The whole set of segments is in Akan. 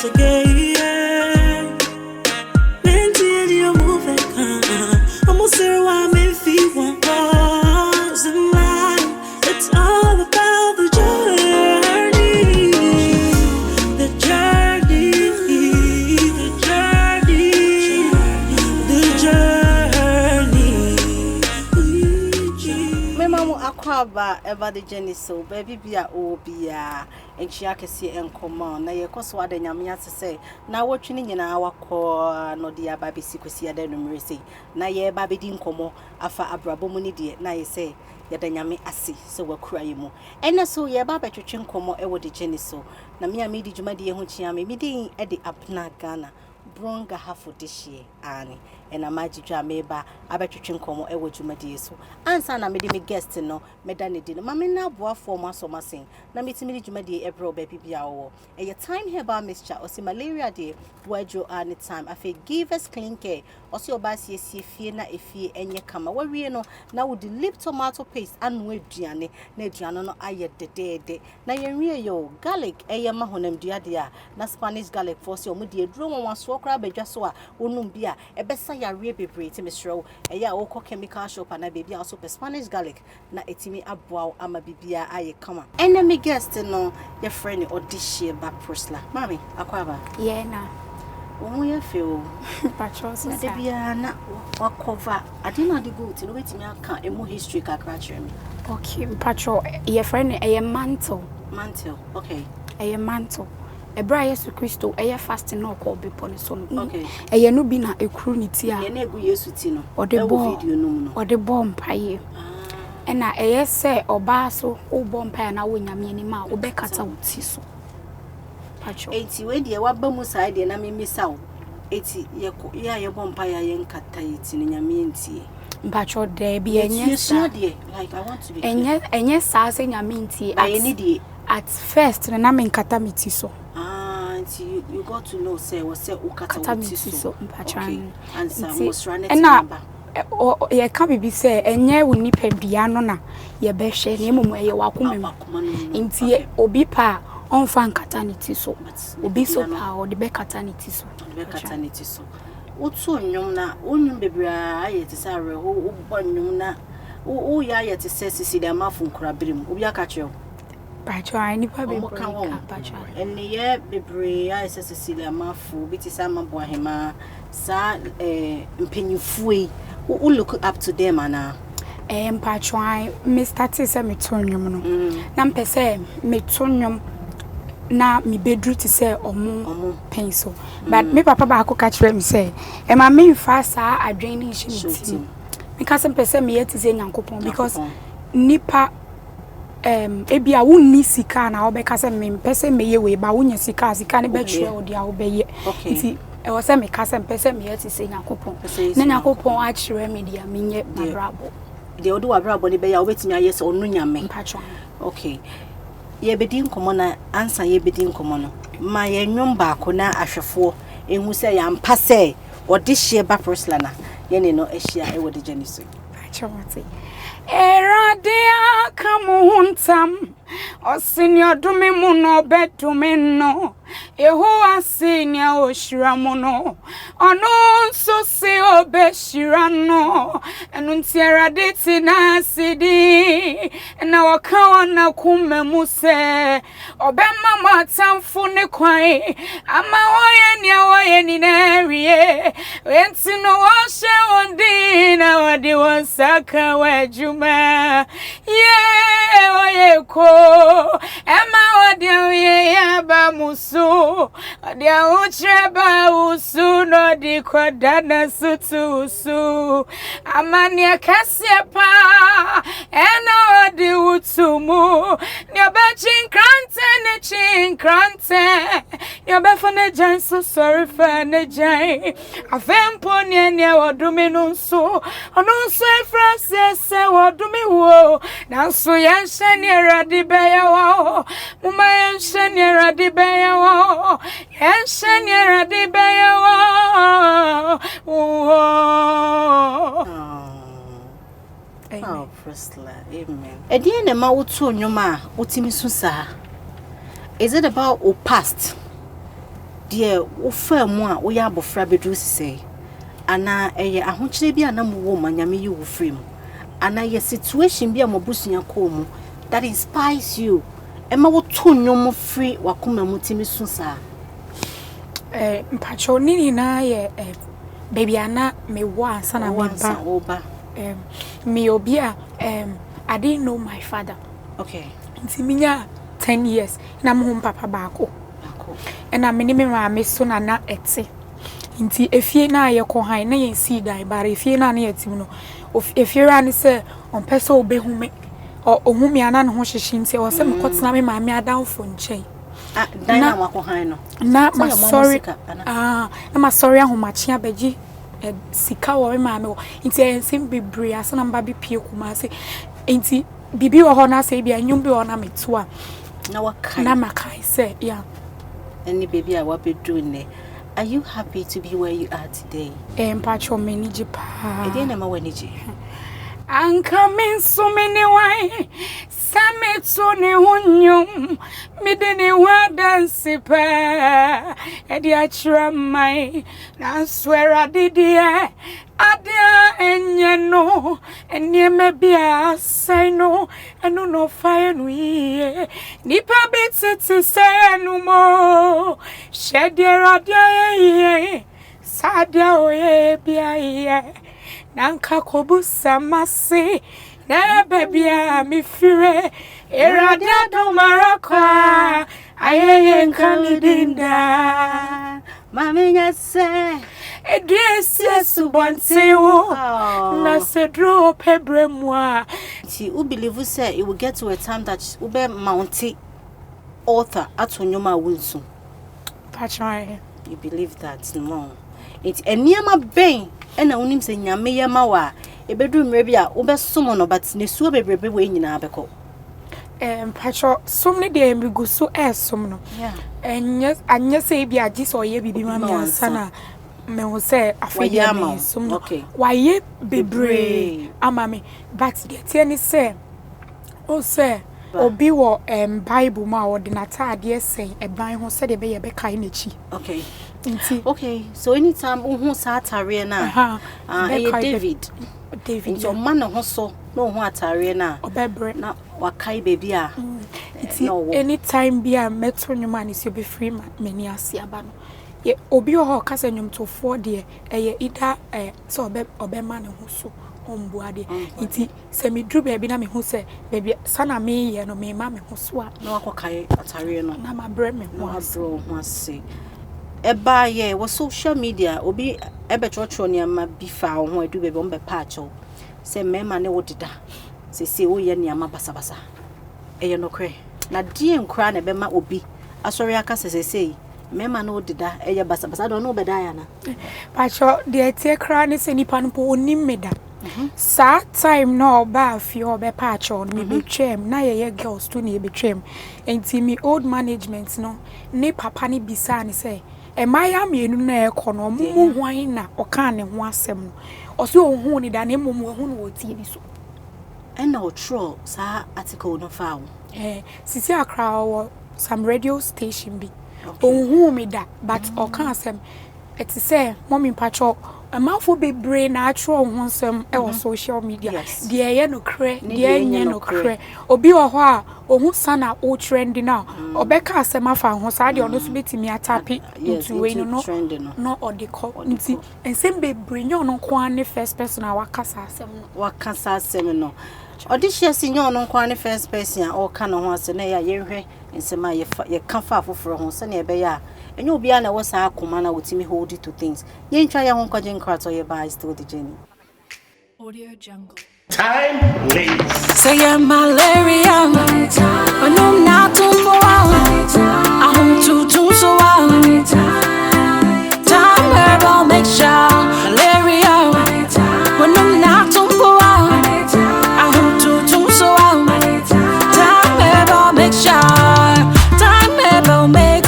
once again. Plenty you move it, almost there why me feel one cause in life. It's all about the journey, the journey, the journey, the journey. Me mamu akwaba ever the journey so baby bia obia enchia kese enkomo na ye koso ade nyame ase say na wotwini nyina wakọ no dia ba besi kwesi ade no mrese na ye ba bedi nkomo afa abrabo mu ni de na ye say ye da nyame ase so wakura ye mu ene so ye ba betwetwe nkomo e wo de journey so na me amedi djuma de ye ho chia me din e de Abena Ghana bronga hafo dishie ani ena majidwa meba abetwetwe nkomo e wo djuma de so ansa na me de me guest no meda ne di no mame na boafo ma so masen na metimi djuma de ebro ba bibia wo e ye time herbal mixture o si malaria de wajo any time afi give us clean care o si oba sie fie na efie enye kama wawie no na wo de lip tomato paste anu aduane na aduane no aye dedede na yenwie yo garlic eye mahonam duade a na Spanish garlic for si o mu de eduro won so kra badwa so a onum bia ebesa yare bebre ti mesro eye a wo chemical shop na baby also Spanish garlic na etimi aboa ama bibia aye kama enemy guest no your friend ODEHYIE ba PRISCILLA mami akwaba yeah na omo ye feel patrols na bibia na wakova adina de go ti no wetimi aka emu history kakra kire me okay patrol your friend a mantle okay a mantle Ebra Yesu Kristo eye fasting no ko bepo ne so no okay eye no bi na ekru ni ti a ye na egu Yesu ti no ode bo video no mu no ode bo mpaye ena eye se oba so wo bo mpaye na wo nyame ni ma wo be kata wo ti so pacho enti we de wa ba mu side de na me misa wo eti ye ko ye bo mpaye ye nkata ye ti ni nyame ntie mpacho de bi enye sa de like I want to be enye sa se nyame ntie at first na me nkata me ti so you got to know say was say ukata so okay and some was running ye ka bibi say enye wo nipa bia no na ye be hwe na emom ye wakoma nti obi pa onfa nkata ne ti so obi so pa o de be kata ne ti so otu nnwom na onnwom bebra aye ti say re ho bo nnwom na o ya ye ti say sisi de amafo nkura berem obi aka kire pacho ai ni pa be pacho enne ye bebre ai se Cecilia mafu biti sama bo ahema sa mpenyifue who look up to them ana pacho ai me start se me tonnwom no na mpese me tonnwom na mi bedru ti se omo penso but me papa ba ko ka kire me say e ma me fa sa adwen ni hye me ka se mpese me yeti ze nyankopon because nipa ebia wonni sika na obeka se me mpese meye we ba wonya sika ne betwe odi a obeye nti e wo se me ka se mpese me yeti se nyakopon na nyakopon a kire me dia menye mabrabo de odi wabrabo ne be ya obetimi aye se onu nyame okay ye bedi nkomo na ansa ye bedi nkomo no ma ye nwom ba ko na ahwefo ehu se ya mpa se ODEHYIE ba PRISCILLA na ye ne no ehia e wo de jani so achomate Eradia kamuntam Osinyo dumi muno betumi no Yehowa sinya oshiramu no Ono susi obeshirano Enunti eraditi na sidi Na wakawa na kume muse Obema matamfu ni kwai Ama woye ni neriye Wentino washe wondina Wadi wansaka wejuma Yeah, oye ko Ema wadi uye yaba musu Adia uchreba usu No di kwa dana sutu usu Amani akasia pa Ena wadi utumu Nyobe chinkrante Nyobe fane jan so sorry fane jan Afempo nye wadumi nunsu Onunsu efrase wadumi wo Nansu yanshe eradi beya wo Muma yanshe eradi beya wo Yanshe eradi beya wo Oh, PRISCILLA, amen. Ediye ne ma wotu nnwom a wotimi so saa. Is it about o past? dear wo fa mu a wo ya abofra bedru sise ana eye ahokyere bi ana mu wo manyame yi wo free mu ana ye situation bi a mobusua ko mu that inspires you ema wo to nnwom free wakoma mu timi so sa mpacho nini na ye baby ana me wa ansa na me ba me obi a I didn't know my father. Okay. Nti minya 10 years na mo papa baako. And I minimum my son na etse. Nti efie na ye ko han na ye si dan bare efie na na yetim no. Efie ra ni se on pese obehu me o ohumi ana no ho hyehye nti o se mekotena me maame adanfo nchen. Dan na wako han no. Na ma sorry. Na ma sorry ahomache abaji sika wo me maame wo. Nti ensim bebre asa na mba bi pie kuma se. Nti bibi wo ho na se bia nyum bi wo na meto a na wakai na makai se yeah. Any baby I wabe doing. Are you happy to be where you are today? Mpacho meniji pa. Edena ma weniji. Anka min so many why sameto ne hunyum midene wa dance pa edi achira mai na swera didie adia enyeno enyeme bia saino enu no fire no ye nipa betete say no mo shedera dia ye sadia oye bia ye nanka kobusa masi na babia mi fire erada do maraka ayeye nkamidinda mami nyase edese subontewo na sedro pebremwa. See, who believe say it will get to a time that ube mounty author atonyoma wunsu. Patrai. You believe that no? It's eniama ben ena unim se nyame yama wa ebedu mrebi a ube sumo no but ne suo bebrebe we nyina abeko. Patro somne de mbigu so som no. Yeah. Anya say bi agi so ye bibi ma mi ansana. Me wo say afedia me som no. Okay. Waye bebre ama me but get any say o say obi wo Bible ma wo de natade say eban ho say de be ye be kai na chi. Okay. Okay, so anytime who satare na David your man ho so no ho atare na obebre na wakai baby a anytime bia meto nyuma ni so be free mani ase aba no ye obi ho kasa nyum to for de ida so obe man ho so ombuade nti se me dru baby na me ho se baby sana me ye no me ma me ho so a na wakokai atare no na ma bre me ho ase eba ye wo social media obi ebe chocho ne ma bi fa ho adu be bombe paacho se mema ne wodida se wo ye ne ma basabasa eye no kre na die nkra na be ma obi asori aka se mema no wodida eye basabasa do no be da ya na paacho de tie kra ne se nipa no po onim meda sa time no ba fi obe paacho me betwem na ye girls to ne betwem enti me old management no ne papa ne bisa ne say Emaya mienu na ekono mu hwan na oka ne ho asem no oso ohun ni da na emu ohun no tie bi so ena otro sa article no fa wo sisi akra wo some radio station bi ohun mi da but oka asem eti say mommy pacho amafo bebre na atro ho asem e wo social media de ye no kre de nye no kre obi wo ho a ohun sana o trend na obeka asem afa ho sa de ono so betimi atapi into we no odiko nti ensem bebre nye ono kwa ne first person a wakasa asem no odihye si nye ono kwa ne first person a o ka no ho asem na ya yehwe ensem a ye ka fa afoforo ho se na ebe ya enye obi a na wo sa akoma na wotimi hold it to things ye ntwa ye ho kwaje nkra ye ba still the journey. Audio Jungle. Time lays. Say malaria, when I'm not on I'm too so time about make sure malaria, when I'm not on I'm too so time about make sure time about make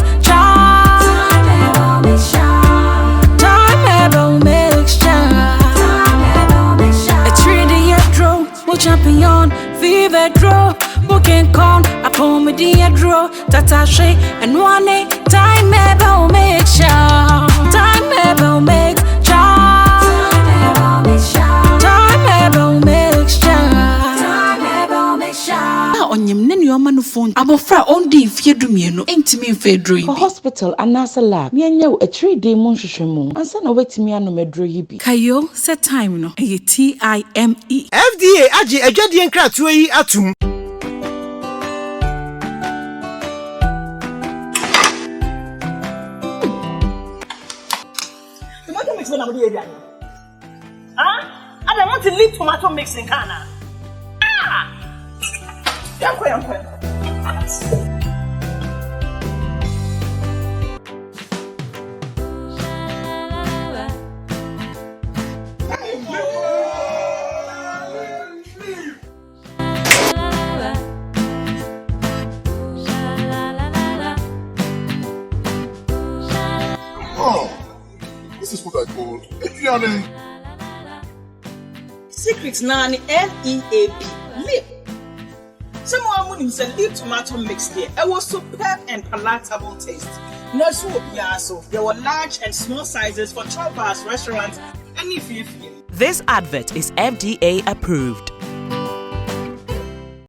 champion, fever draw, booking con, upon me dear draw, tatache, and one time ever make sure. phone. Abofra ondi mfie dumienu entimi mfe dro yi bi. Hospital anasa lab. Mianya a 3-day munhwehwemu. Ansa na wetimi anomedro yi bi. Kayo set time no. Eye TIME. FDA agi adwadie nkratoa yi atum. Tomato mix na mo dey area. I don't want to leave tomato mix in Ghana. Yankwe. Oh, this is what I call Adriana. Secret nani LEAP. Lip. Someone who said leave tomato mix there. It was superb and palatable taste. No soup, so there were large and small sizes for chop bars, restaurants, and if you feel. This advert is FDA approved.